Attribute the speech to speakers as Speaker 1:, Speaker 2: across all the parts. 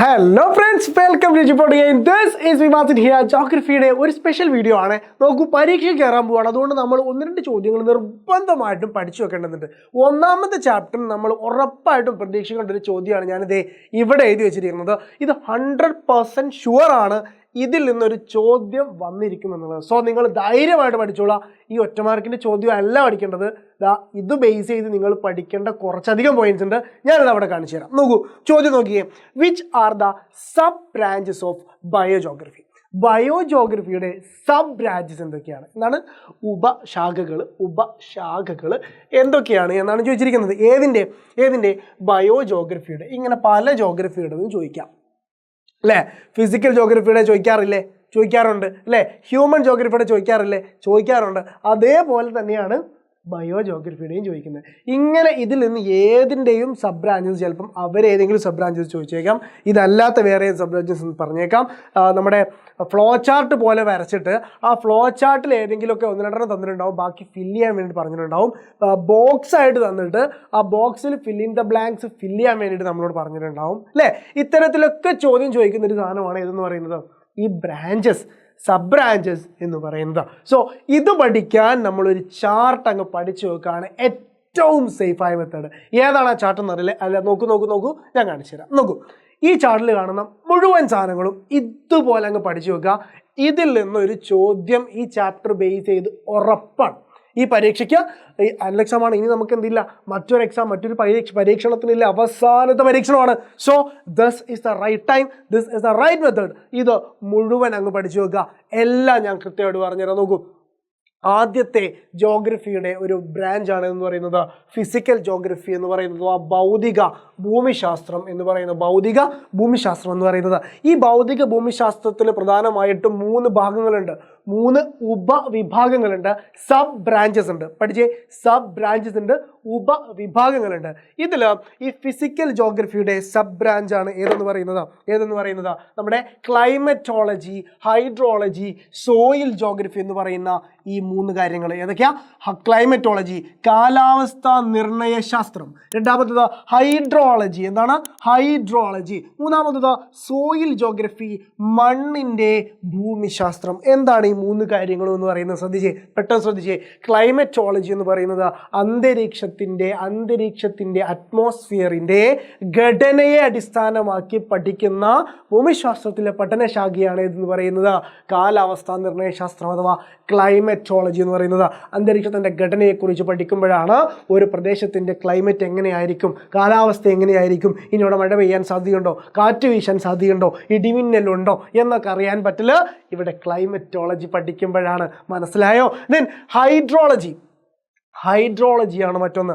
Speaker 1: Hello friends, welcome to ജിപ്പോട്ട് game. This is വിവാസിൻ here. ജോഗ്രഫിയുടെ ഒരു സ്പെഷ്യൽ വീഡിയോ ആണ്. നോക്കൂ, പരീക്ഷ കയറാൻ പോവാണ്. അതുകൊണ്ട് നമ്മൾ ഒന്ന് രണ്ട് ചോദ്യങ്ങൾ നിർബന്ധമായിട്ടും പഠിച്ചു വെക്കേണ്ടതുണ്ട്. ഒന്നാമത്തെ ചാപ്റ്റർ നമ്മൾ ഉറപ്പായിട്ടും പ്രതീക്ഷിക്കേണ്ട ഒരു ചോദ്യമാണ് ഞാനിത് ഇവിടെ എഴുതി വെച്ചിരിക്കുന്നത്. ഇത് 100% ഷുവർ ആണ് ഇതിൽ നിന്നൊരു ചോദ്യം വന്നിരിക്കും എന്നുള്ളത്. സോ നിങ്ങൾ ധൈര്യമായിട്ട് പഠിച്ചോളാം. ഈ ഒറ്റമാർക്കിൻ്റെ ചോദ്യം അല്ല പഠിക്കേണ്ടത്. ഇത് ബേസ് ചെയ്ത് നിങ്ങൾ പഠിക്കേണ്ട കുറച്ചധികം പോയിന്റ്സ് ഉണ്ട്. ഞാനിത് അവിടെ കാണിച്ചു തരാം. നോക്കൂ, ചോദ്യം നോക്കിയേ. Which are the sub branches of biogeography? ബയോജോഗ്രഫിയുടെ സബ് ബ്രാഞ്ചസ് എന്തൊക്കെയാണ് എന്നാണ്? ഉപശാഖകൾ എന്തൊക്കെയാണ് എന്നാണ് ചോദിച്ചിരിക്കുന്നത്. ഏതിൻ്റെ ബയോജോഗ്രഫിയുടെ. ഇങ്ങനെ പല ജോഗ്രഫിയുടെയും ചോദിക്കാം അല്ലേ? ഫിസിക്കൽ ജോഗ്രഫിയുടെ ചോദിക്കാറുണ്ട് അല്ലേ? ഹ്യൂമൻ ജോഗ്രഫിയുടെ ചോദിക്കാറുണ്ട്. അതേപോലെ തന്നെയാണ് ബയോജോഗ്രഫിയുടെയും ചോദിക്കുന്നത്. ഇങ്ങനെ ഇതിൽ നിന്ന് ഏതിൻ്റെയും സബ് ബ്രാഞ്ചസ് ചിലപ്പം അവരേതെങ്കിലും സബ് ബ്രാഞ്ചസ് ചോദിച്ചേക്കാം. ഇതല്ലാത്ത വേറെ സബ് ബ്രാഞ്ചസ് പറഞ്ഞേക്കാം. നമ്മുടെ ഫ്ലോ ചാർട്ട് പോലെ വരച്ചിട്ട് ആ ഫ്ലോ ചാർട്ടിൽ ഏതെങ്കിലുമൊക്കെ ഒന്ന് രണ്ടെണ്ണം തന്നിട്ടുണ്ടാവും, ബാക്കി ഫില്ല് ചെയ്യാൻ വേണ്ടിയിട്ട് പറഞ്ഞിട്ടുണ്ടാവും. ബോക്സ് ആയിട്ട് തന്നിട്ട് ആ ബോക്സിൽ fill in the blanks fill ചെയ്യാൻ വേണ്ടിയിട്ട് നമ്മളോട് പറഞ്ഞിട്ടുണ്ടാവും അല്ലേ? ഇത്തരത്തിലൊക്കെ ചോദ്യം ചോദിക്കുന്ന ഒരു സാധനമാണ് ഇതെന്ന് പറയുന്നത്, ഈ ബ്രാഞ്ചസ്, സബ് ബ്രാഞ്ചസ് എന്ന് പറയുന്നത്. സോ ഇത് പഠിക്കാൻ നമ്മളൊരു ചാർട്ട് അങ്ങ് പഠിച്ചു വെക്കുകയാണ് ഏറ്റവും സേഫായ മെത്തേഡ്. ഏതാണ് ആ ചാർട്ട് എന്നറിയില്ല അല്ല, നോക്കൂ ഞാൻ കാണിച്ചു തരാം. നോക്കൂ, ഈ ചാർട്ടിൽ കാണുന്ന മുഴുവൻ സാധനങ്ങളും ഇതുപോലെ അങ്ങ് പഠിച്ചു വെക്കുക. ഇതിൽ നിന്നൊരു ചോദ്യം ഈ ചാപ്റ്റർ ബേസ് ചെയ്ത് ഉറപ്പാണ്. ഈ പരീക്ഷയ്ക്ക് അനലക്ഷമാണ്. ഇനി നമുക്ക് എന്തില്ല, മറ്റൊരു എക്സാം, മറ്റൊരു പരീക്ഷണത്തിനില്ല, അവസാനത്തെ പരീക്ഷണമാണ്. So this is the right time, this is the right method. ഇത് മുഴുവൻ അങ്ങ് പഠിച്ചു വെക്കുക. എല്ലാം ഞാൻ കൃത്യമായിട്ട് പറഞ്ഞുതരാം. നോക്കൂ, ആദ്യത്തെ ജോഗ്രഫിയുടെ ഒരു ബ്രാഞ്ചാണ് എന്ന് പറയുന്നത് ഫിസിക്കൽ ജോഗ്രഫി എന്ന് പറയുന്നത്, ഭൗതിക ഭൂമിശാസ്ത്രം എന്ന് പറയുന്നത്. ഈ ഭൗതിക ഭൂമിശാസ്ത്രത്തിൽ പ്രധാനമായിട്ടും 3 ഭാഗങ്ങളുണ്ട്, 3 ഉപവിഭാഗങ്ങളുണ്ട്, സബ് ബ്രാഞ്ചസ് ഉണ്ട്. പഠിച്ചേ, സബ് ബ്രാഞ്ചസ് ഉണ്ട്, ഉപവിഭാഗങ്ങളുണ്ട്. ഇതിൽ ഈ ഫിസിക്കൽ ജോഗ്രഫിയുടെ സബ് ബ്രാഞ്ചാണ് ഏതെന്ന് പറയുന്നത് നമ്മുടെ ക്ലൈമറ്റോളജി, ഹൈഡ്രോളജി, സോയിൽ ജോഗ്രഫി എന്ന് പറയുന്ന ഈ 3 കാര്യങ്ങൾ. ഏതൊക്കെയാ? ക്ലൈമറ്റോളജി, കാലാവസ്ഥാ നിർണയ ശാസ്ത്രം. രണ്ടാമത്തത് ഹൈഡ്രോളജി. എന്താണ് ഹൈഡ്രോളജി? മൂന്നാമത്തത് സോയിൽ ജോഗ്രഫി, മണ്ണിൻ്റെ ഭൂമിശാസ്ത്രം. എന്താണ് ഈ 3 കാര്യങ്ങളും എന്ന് പറയുന്നത്? പെട്ടെന്ന് ശ്രദ്ധിച്ചേ. ക്ലൈമറ്റോളജി എന്ന് പറയുന്നത് അന്തരീക്ഷത്തിൻ്റെ അറ്റ്മോസ്ഫിയറിൻ്റെ ഘടനയെ അടിസ്ഥാനമാക്കി പഠിക്കുന്ന ഭൂമിശാസ്ത്രത്തിലെ പഠനശാഖയാണ് ഇതെന്ന് പറയുന്നത് കാലാവസ്ഥാ നിർണയ ശാസ്ത്രം അഥവാ ക്ലൈമറ്റോളജി എന്ന് പറയുന്നത്. അന്തരീക്ഷത്തിൻ്റെ ഘടനയെക്കുറിച്ച് പഠിക്കുമ്പോഴാണ് ഒരു പ്രദേശത്തിൻ്റെ ക്ലൈമറ്റ് എങ്ങനെയായിരിക്കും, കാലാവസ്ഥ എങ്ങനെയായിരിക്കും, ഇനി ഇവിടെ മഴ പെയ്യാൻ സാധ്യതയുണ്ടോ, കാറ്റ് വീശാൻ സാധ്യതയുണ്ടോ, ഇടിമിന്നലുണ്ടോ എന്നൊക്കെ അറിയാൻ പറ്റില്ല ഇവിടെ ക്ലൈമറ്റോളജി പഠിക്കുമ്പോഴാണ്. മനസ്സിലായോ? ദെൻ ഹൈഡ്രോളജിയാണ് മറ്റൊന്ന്.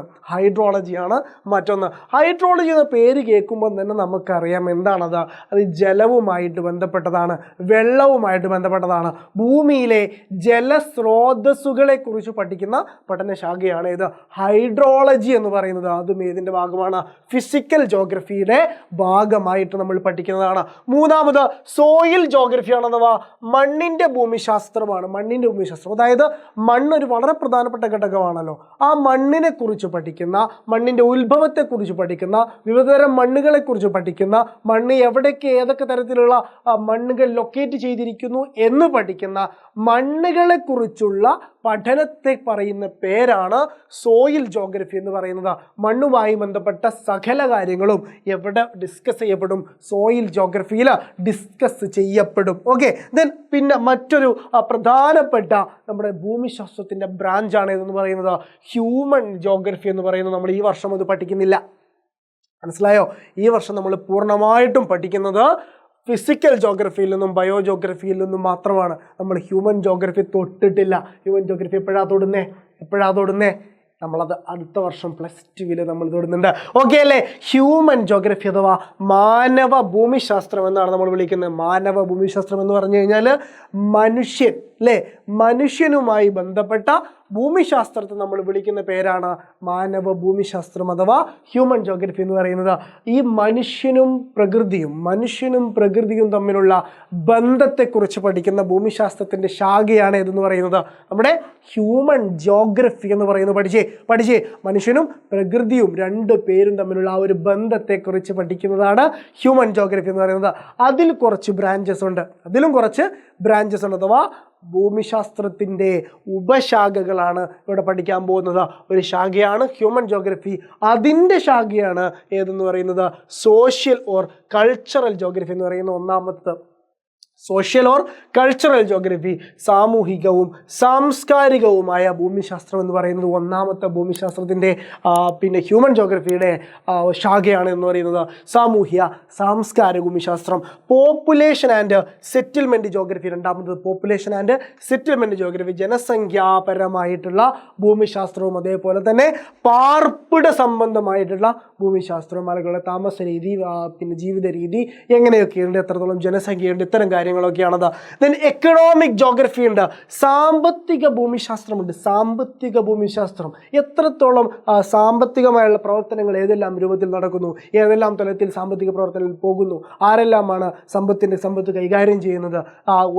Speaker 1: ഹൈഡ്രോളജി എന്ന പേര് കേൾക്കുമ്പോൾ തന്നെ നമുക്കറിയാം എന്താണത്. അത് ജലവുമായിട്ട് ബന്ധപ്പെട്ടതാണ്, വെള്ളവുമായിട്ട് ബന്ധപ്പെട്ടതാണ്. ഭൂമിയിലെ ജലസ്രോതസ്സുകളെ കുറിച്ച് പഠിക്കുന്ന പഠനശാഖയാണ് ഇത് ഹൈഡ്രോളജി എന്ന് പറയുന്നത്. അതും ഏതിൻ്റെ ഭാഗമാണ്? ഫിസിക്കൽ ജോഗ്രഫിയുടെ ഭാഗമായിട്ട് നമ്മൾ പഠിക്കുന്നതാണ്. മൂന്നാമത് സോയിൽ ജോഗ്രഫിയാണ്, അഥവാ മണ്ണിൻ്റെ ഭൂമിശാസ്ത്രമാണ്. അതായത് മണ്ണൊരു വളരെ പ്രധാനപ്പെട്ട ഘടകമാണല്ലോ. ആ മണ്ണിനെ കുറിച്ച് പഠിക്കുന്ന, മണ്ണിൻ്റെ ഉത്ഭവത്തെക്കുറിച്ച് പഠിക്കുന്ന, വിവിധതരം മണ്ണുകളെക്കുറിച്ച് പഠിക്കുന്ന, മണ്ണ് എവിടേക്ക് ഏതൊക്കെ തരത്തിലുള്ള മണ്ണുകൾ ലൊക്കേറ്റ് ചെയ്തിരിക്കുന്നു എന്ന് പഠിക്കുന്ന മണ്ണുകളെക്കുറിച്ചുള്ള പഠനത്തെ പറയുന്ന പേരാണ് സോയിൽ ജോഗ്രഫി എന്ന് പറയുന്നത്. മണ്ണുമായി ബന്ധപ്പെട്ട സകല കാര്യങ്ങളും എവിടെ ഡിസ്കസ് ചെയ്യപ്പെടും? സോയിൽ ജോഗ്രഫിയിൽ ഡിസ്കസ് ചെയ്യപ്പെടും. ഓക്കെ, ദെൻ പിന്നെ മറ്റൊരു പ്രധാനപ്പെട്ട നമ്മുടെ ഭൂമിശാസ്ത്രത്തിൻ്റെ ബ്രാഞ്ചാണ് ഇതെന്ന് പറയുന്നത് ഹ്യൂമൻ ജോഗ്രഫി എന്ന് പറയുന്നത്. നമ്മൾ ഈ വർഷം അത് പഠിക്കുന്നില്ല, മനസ്സിലായോ? ഈ വർഷം നമ്മൾ പൂർണ്ണമായിട്ടും പഠിക്കുന്നത് ഫിസിക്കൽ ജോഗ്രഫിയിൽ നിന്നും ബയോജോഗ്രഫിയിൽ നിന്നും മാത്രമാണ്. നമ്മൾ ഹ്യൂമൻ ജോഗ്രഫി തൊട്ടിട്ടില്ല. ഹ്യൂമൻ ജോഗ്രഫി എപ്പോഴാ തൊടുന്നേ? നമ്മളത് അടുത്ത വർഷം +2 നമ്മൾ തൊടുന്നുണ്ട്. ഓക്കെ അല്ലേ? ഹ്യൂമൻ ജോഗ്രഫി അഥവാ മാനവ ഭൂമിശാസ്ത്രം എന്നാണ് നമ്മൾ വിളിക്കുന്നത്. മാനവ ഭൂമിശാസ്ത്രം എന്ന് പറഞ്ഞു കഴിഞ്ഞാൽ മനുഷ്യനുമായി ബന്ധപ്പെട്ട ഭൂമിശാസ്ത്രത്തെ നമ്മൾ വിളിക്കുന്ന പേരാണ് മാനവ ഭൂമിശാസ്ത്രം അഥവാ ഹ്യൂമൻ ജോഗ്രഫി എന്ന് പറയുന്നത്. ഈ മനുഷ്യനും പ്രകൃതിയും തമ്മിലുള്ള ബന്ധത്തെക്കുറിച്ച് പഠിക്കുന്ന ഭൂമിശാസ്ത്രത്തിൻ്റെ ശാഖയാണ് ഏതെന്ന് പറയുന്നത് നമ്മുടെ ഹ്യൂമൻ ജോഗ്രഫി എന്ന് പറയുന്നത്. പഠിച്ചേ മനുഷ്യനും പ്രകൃതിയും രണ്ട് പേരും തമ്മിലുള്ള ആ ഒരു ബന്ധത്തെക്കുറിച്ച് പഠിക്കുന്നതാണ് ഹ്യൂമൻ ജോഗ്രഫി എന്ന് പറയുന്നത്. അതിലും കുറച്ച് ബ്രാഞ്ചസ് ഉണ്ട് അഥവാ ഭൂമിശാസ്ത്രത്തിൻ്റെ ഉപശാഖകളാണ് ഇവിടെ പഠിക്കാൻ പോകുന്നത്. ഒരു ശാഖയാണ് ഹ്യൂമൻ ജോഗ്രഫി, അതിൻ്റെ ശാഖയാണ് ഏതെന്ന് പറയുന്നത് സോഷ്യൽ ഓർ കൾച്ചറൽ ജോഗ്രഫി എന്ന് പറയുന്ന ഒന്നാമത്തെ. സോഷ്യൽ ഓർ കൾച്ചറൽ ജോഗ്രഫി, സാമൂഹികവും സാംസ്കാരികവുമായ ഭൂമിശാസ്ത്രം എന്ന് പറയുന്നത് ഒന്നാമത്തെ ഭൂമിശാസ്ത്രത്തിൻ്റെ ഹ്യൂമൻ ജോഗ്രഫിയുടെ ശാഖയാണ് എന്ന് പറയുന്നത് സാമൂഹ്യ സാംസ്കാരിക ഭൂമിശാസ്ത്രം. പോപ്പുലേഷൻ ആൻഡ് സെറ്റിൽമെൻറ്റ് ജോഗ്രഫി രണ്ടാമത്തത്. പോപ്പുലേഷൻ ആൻഡ് സെറ്റിൽമെൻറ്റ് ജോഗ്രഫി ജനസംഖ്യാപരമായിട്ടുള്ള ഭൂമിശാസ്ത്രവും അതേപോലെ തന്നെ പാർപ്പിട സംബന്ധമായിട്ടുള്ള ഭൂമിശാസ്ത്രവും, ആളുകളുടെ താമസ രീതി, ജീവിത രീതി എങ്ങനെയൊക്കെയുണ്ട്, എത്രത്തോളം ജനസംഖ്യയുണ്ട്, ഇത്തരം കാര്യങ്ങളൊക്കെയാണത്. ദെൻ എക്കണോമിക് ജോഗ്രഫി ഉണ്ട്, സാമ്പത്തിക ഭൂമിശാസ്ത്രമുണ്ട്. സാമ്പത്തിക ഭൂമിശാസ്ത്രം എത്രത്തോളം സാമ്പത്തികമായുള്ള പ്രവർത്തനങ്ങൾ ഏതെല്ലാം രൂപത്തിൽ നടക്കുന്നു, ഏതെല്ലാം തലത്തിൽ സാമ്പത്തിക പ്രവർത്തനങ്ങൾ പോകുന്നു, ആരെല്ലാമാണ് സമ്പത്ത് കൈകാര്യം ചെയ്യുന്നത്,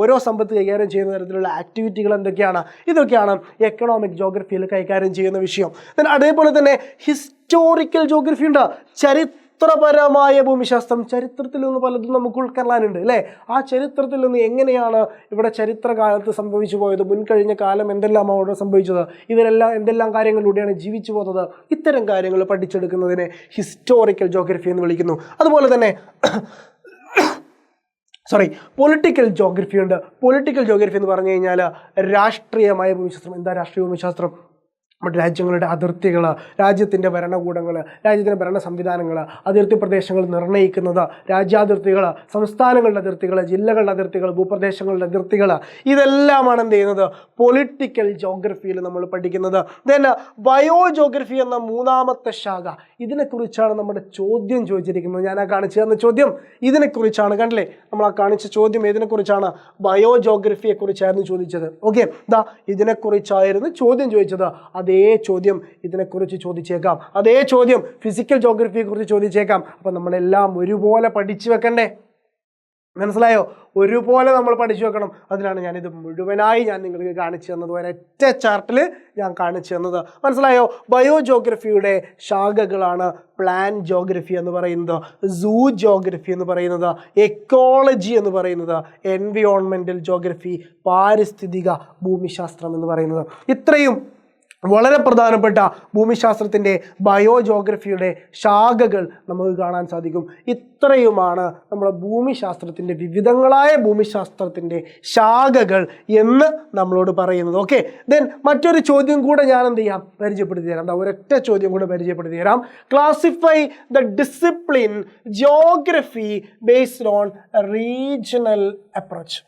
Speaker 1: ഓരോ സമ്പത്ത് കൈകാര്യം ചെയ്യുന്ന തരത്തിലുള്ള ആക്ടിവിറ്റികൾ എന്തൊക്കെയാണ്, ഇതൊക്കെയാണ് എക്കണോമിക് ജോഗ്രഫിയിൽ കൈകാര്യം ചെയ്യുന്ന വിഷയം. അതേപോലെ തന്നെ ഹിസ്റ്റോറിക്കൽ ജോഗ്രഫി ഉണ്ട്, ചരിത്രപരമായ ഭൂമിശാസ്ത്രം. ചരിത്രത്തിൽ നിന്ന് പലതും നമുക്ക് ഉൾക്കൊള്ളാനുണ്ട് അല്ലേ. ആ ചരിത്രത്തിൽ നിന്ന് എങ്ങനെയാണ് ഇവിടെ ചരിത്രകാലത്ത് സംഭവിച്ചു പോയത്, മുൻകഴിഞ്ഞ കാലം എന്തെല്ലാം അവിടെ സംഭവിച്ചത്, ഇവരെല്ലാം എന്തെല്ലാം കാര്യങ്ങളിലൂടെയാണ് ജീവിച്ചു പോകുന്നത്, ഇത്തരം കാര്യങ്ങൾ പഠിച്ചെടുക്കുന്നതിനെ ഹിസ്റ്റോറിക്കൽ ജോഗ്രഫി എന്ന് വിളിക്കുന്നു. അതുപോലെ തന്നെ പൊളിറ്റിക്കൽ ജോഗ്രഫി ഉണ്ട്. പൊളിറ്റിക്കൽ ജോഗ്രഫി എന്ന് പറഞ്ഞു കഴിഞ്ഞാൽ രാഷ്ട്രീയമായ ഭൂമിശാസ്ത്രം. എന്താ രാഷ്ട്രീയ ഭൂമിശാസ്ത്രം? നമ്മുടെ രാജ്യങ്ങളുടെ അതിർത്തികൾ, രാജ്യത്തിൻ്റെ ഭരണകൂടങ്ങൾ, രാജ്യത്തിൻ്റെ ഭരണ സംവിധാനങ്ങൾ, അതിർത്തി പ്രദേശങ്ങൾ നിർണ്ണയിക്കുന്നത്, രാജ്യാതിർത്തികൾ, സംസ്ഥാനങ്ങളുടെ അതിർത്തികൾ, ജില്ലകളുടെ അതിർത്തികൾ, ഭൂപ്രദേശങ്ങളുടെ അതിർത്തികൾ, ഇതെല്ലാമാണ് എന്ത് ചെയ്യുന്നത് പൊളിറ്റിക്കൽ ജോഗ്രഫിയിൽ നമ്മൾ പഠിക്കുന്നത്. ദെൻ ബയോ ജോഗ്രഫി എന്ന മൂന്നാമത്തെ ശാഖ, ഇതിനെക്കുറിച്ചാണ് നമ്മുടെ ചോദ്യം ചോദിച്ചിരിക്കുന്നത്. ഞാൻ ആ കാണിച്ചു തന്ന ചോദ്യം ഇതിനെക്കുറിച്ചാണ്. കണ്ടില്ലേ, നമ്മൾ ആ കാണിച്ച ചോദ്യം ഏതിനെക്കുറിച്ചാണ്? ബയോ ജോഗ്രഫിയെക്കുറിച്ചായിരുന്നു ചോദിച്ചത്. ഓക്കെ, ഇതിനെക്കുറിച്ചായിരുന്നു ചോദ്യം ചോദിച്ചത്. അതേ ചോദ്യം ഇതിനെക്കുറിച്ച് ചോദിച്ചേക്കാം, അതേ ചോദ്യം ഫിസിക്കൽ ജോഗ്രഫിയെക്കുറിച്ച് ചോദിച്ചേക്കാം. അപ്പം നമ്മളെല്ലാം ഒരുപോലെ പഠിച്ചു വെക്കണ്ടേ? മനസ്സിലായോ? ഒരുപോലെ നമ്മൾ പഠിച്ചു വെക്കണം. അതിനാണ് ഞാനിത് മുഴുവനായി നിങ്ങൾക്ക് കാണിച്ചു തന്നത്, ഒരൊറ്റ ചാർട്ടിൽ ഞാൻ കാണിച്ചു തന്നത്. മനസ്സിലായോ? ബയോ ജോഗ്രഫിയുടെ ശാഖകളാണ് പ്ലാൻ ജോഗ്രഫി എന്ന് പറയുന്നത്, സൂ ജോഗ്രഫി എന്ന് പറയുന്നത്, എക്കോളജി എന്ന് പറയുന്നത്, എൻവിയോൺമെൻറ്റൽ ജോഗ്രഫി, പാരിസ്ഥിതിക ഭൂമിശാസ്ത്രം എന്ന് പറയുന്നത്. ഇത്രയും വളരെ പ്രധാനപ്പെട്ട ഭൂമിശാസ്ത്രത്തിൻ്റെ ബയോ ജോഗ്രഫിയുടെ ശാഖകൾ നമുക്ക് കാണാൻ സാധിക്കും. ഇത്രയുമാണ് നമ്മുടെ ഭൂമിശാസ്ത്രത്തിൻ്റെ വിവിധങ്ങളായ ഭൂമിശാസ്ത്രത്തിൻ്റെ ശാഖകൾ എന്ന് നമ്മളോട് പറയുന്നത്. ഓക്കെ, ദെൻ മറ്റൊരു ചോദ്യം കൂടെ ഞാൻ എന്ത് ചെയ്യാം പരിചയപ്പെടുത്തി തരാം. ഒരൊറ്റ ചോദ്യം കൂടെ പരിചയപ്പെടുത്തി തരാം. Classify the discipline geography based on regional approach.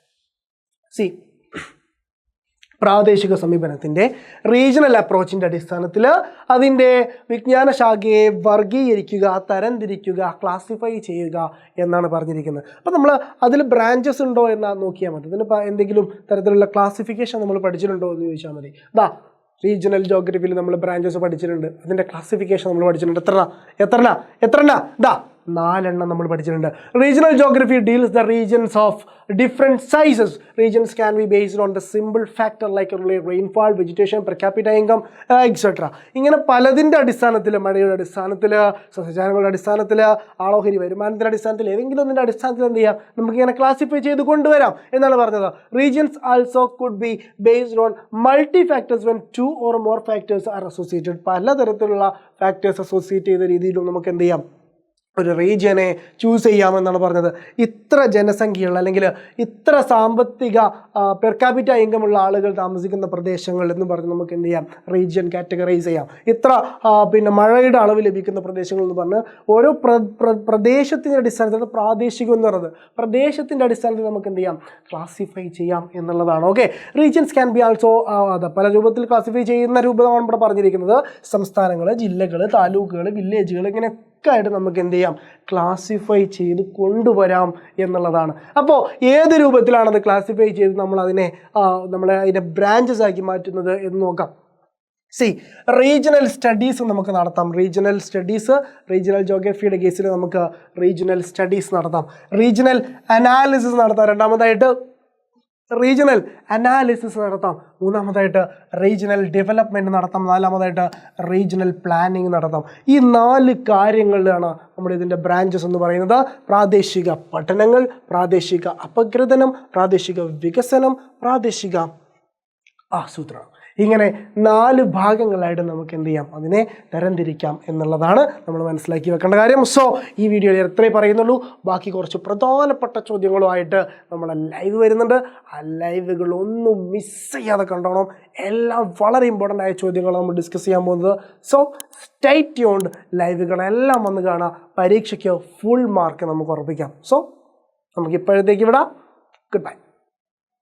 Speaker 1: പ്രാദേശിക സമീപനത്തിൻ്റെ റീജിയണൽ അപ്രോച്ചിൻ്റെ അടിസ്ഥാനത്തിൽ അതിൻ്റെ വിജ്ഞാന ശാഖയെ വർഗീകരിക്കുക, തരംതിരിക്കുക, ക്ലാസിഫൈ ചെയ്യുക എന്നാണ് പറഞ്ഞിരിക്കുന്നത്. അപ്പോൾ നമ്മൾ അതിൽ ബ്രാഞ്ചസ് ഉണ്ടോ എന്ന് നോക്കിയാൽ മതി. അതിന് എന്തെങ്കിലും തരത്തിലുള്ള ക്ലാസിഫിക്കേഷൻ നമ്മൾ പഠിച്ചിട്ടുണ്ടോ എന്ന് ചോദിച്ചാൽ മതി. റീജിയണൽ ജോഗ്രഫിയിൽ നമ്മൾ ബ്രാഞ്ചസ് പഠിച്ചിട്ടുണ്ട്, അതിൻ്റെ ക്ലാസിഫിക്കേഷൻ നമ്മൾ പഠിച്ചിട്ടുണ്ട്. എത്രണ്ണ 4 നമ്മൾ പഠിച്ചിട്ടുണ്ട്. Regional geography deals the regions of different sizes. Regions can be based on the simple factor like rainfall, vegetation, per capita income, etcetera. ഇങ്ങനെ പലതിൻ്റെ അടിസ്ഥാനത്തിൽ, മഴയുടെ അടിസ്ഥാനത്തിൽ, സസ്യജാലങ്ങളുടെ അടിസ്ഥാനത്തിൽ, ആളോഹരി വരുമാനത്തിൻ്റെ അടിസ്ഥാനത്തിൽ, ഏതെങ്കിലും ഒന്നിൻ്റെ അടിസ്ഥാനത്തിൽ എന്ത് ചെയ്യാം, നമുക്കിങ്ങനെ ക്ലാസിഫൈ ചെയ്ത് കൊണ്ടുവരാം എന്നാണ് പറഞ്ഞത്. Regions also could be based on multi factors when 2 or more factors are associated. പലതരത്തിലുള്ള ഫാക്ടേഴ്സ് അസോസിയേറ്റ് ചെയ്ത രീതിയിലും നമുക്ക് എന്ത് ചെയ്യാം, ഒരു റീജിയനെ ചൂസ് ചെയ്യാമെന്നാണ് പറഞ്ഞത്. ഇത്ര ജനസംഖ്യയുള്ള അല്ലെങ്കിൽ ഇത്ര സാമ്പത്തിക പെർ ക്യാപിറ്റ ഇൻകമുള്ള ആളുകൾ താമസിക്കുന്ന പ്രദേശങ്ങൾ എന്ന് പറഞ്ഞ് നമുക്ക് എന്ത് ചെയ്യാം, റീജിയൻ കാറ്റഗറൈസ് ചെയ്യാം. ഇത്ര മഴയുടെ അളവ് ലഭിക്കുന്ന പ്രദേശങ്ങൾ എന്ന് പറഞ്ഞ് ഓരോ പ്രദേശത്തിൻ്റെ അടിസ്ഥാനത്തിൽ, പ്രാദേശികം എന്ന് പറയുന്നത് പ്രദേശത്തിൻ്റെ അടിസ്ഥാനത്തിൽ നമുക്ക് എന്ത് ചെയ്യാം, ക്ലാസിഫൈ ചെയ്യാം എന്നുള്ളതാണ്. Okay, regions can be also പല രൂപത്തിൽ ക്ലാസിഫൈ ചെയ്യുന്ന രൂപമാണ് ഇവിടെ പറഞ്ഞിരിക്കുന്നത്. സംസ്ഥാനങ്ങൾ, ജില്ലകൾ, താലൂക്കുകൾ, വില്ലേജുകൾ, ഇങ്ങനെ ആയിട്ട് നമുക്ക് എന്ത് ചെയ്യാം, ക്ലാസിഫൈ ചെയ്ത് കൊണ്ടുവരാം എന്നുള്ളതാണ്. അപ്പോൾ ഏത് രൂപത്തിലാണത് ക്ലാസിഫൈ ചെയ്ത് നമ്മളതിനെ ബ്രാഞ്ചസ് ആക്കി മാറ്റുന്നത് എന്ന് നോക്കാം. റീജിയണൽ സ്റ്റഡീസ് നമുക്ക് നടത്താം. റീജിയണൽ ജോഗ്രഫിയുടെ കേസിൽ നമുക്ക് റീജിയണൽ സ്റ്റഡീസ് നടത്താം. റീജിയണൽ അനാലിസിസ് നടത്താം. രണ്ടാമതായിട്ട് റീജിയണൽ അനാലിസിസ് നടത്താം. മൂന്നാമതായിട്ട് റീജിയണൽ ഡെവലപ്മെൻറ്റ് നടത്താം. നാലാമതായിട്ട് റീജിയണൽ പ്ലാനിങ് നടത്താം. ഈ 4 കാര്യങ്ങളിലാണ് നമ്മുടെ ഇതിൻ്റെ ബ്രാഞ്ചസ് എന്ന് പറയുന്നത്. പ്രാദേശിക പഠനങ്ങൾ, പ്രാദേശിക അപഗ്രഥനം, പ്രാദേശിക വികസനം, പ്രാദേശിക ആസൂത്രണം. ഇങ്ങനെ 4 ഭാഗങ്ങളായിട്ട് നമുക്ക് എന്ത് ചെയ്യാം, അതിനെ തരംതിരിക്കാം എന്നുള്ളതാണ് നമ്മൾ മനസ്സിലാക്കി വെക്കേണ്ട കാര്യം. സോ ഈ വീഡിയോയിൽ എത്രയേ പറയുന്നുള്ളൂ. ബാക്കി കുറച്ച് പ്രധാനപ്പെട്ട ചോദ്യങ്ങളുമായിട്ട് നമ്മളെ ലൈവ് വരുന്നുണ്ട്. ആ ലൈവുകളൊന്നും മിസ് ചെയ്യാതെ കണ്ടോണം. എല്ലാം വളരെ ഇമ്പോർട്ടൻ്റ് ആയ ചോദ്യങ്ങളാണ് നമ്മൾ ഡിസ്കസ് ചെയ്യാൻ പോകുന്നത്. So stay tuned. ലൈവുകളെല്ലാം വന്ന് കാണാം. പരീക്ഷയ്ക്ക് ഫുൾ മാർക്ക് നമുക്ക് ഉറപ്പിക്കാം. സോ നമുക്ക് ഇപ്പോഴത്തേക്ക് വിടാം. Good bye.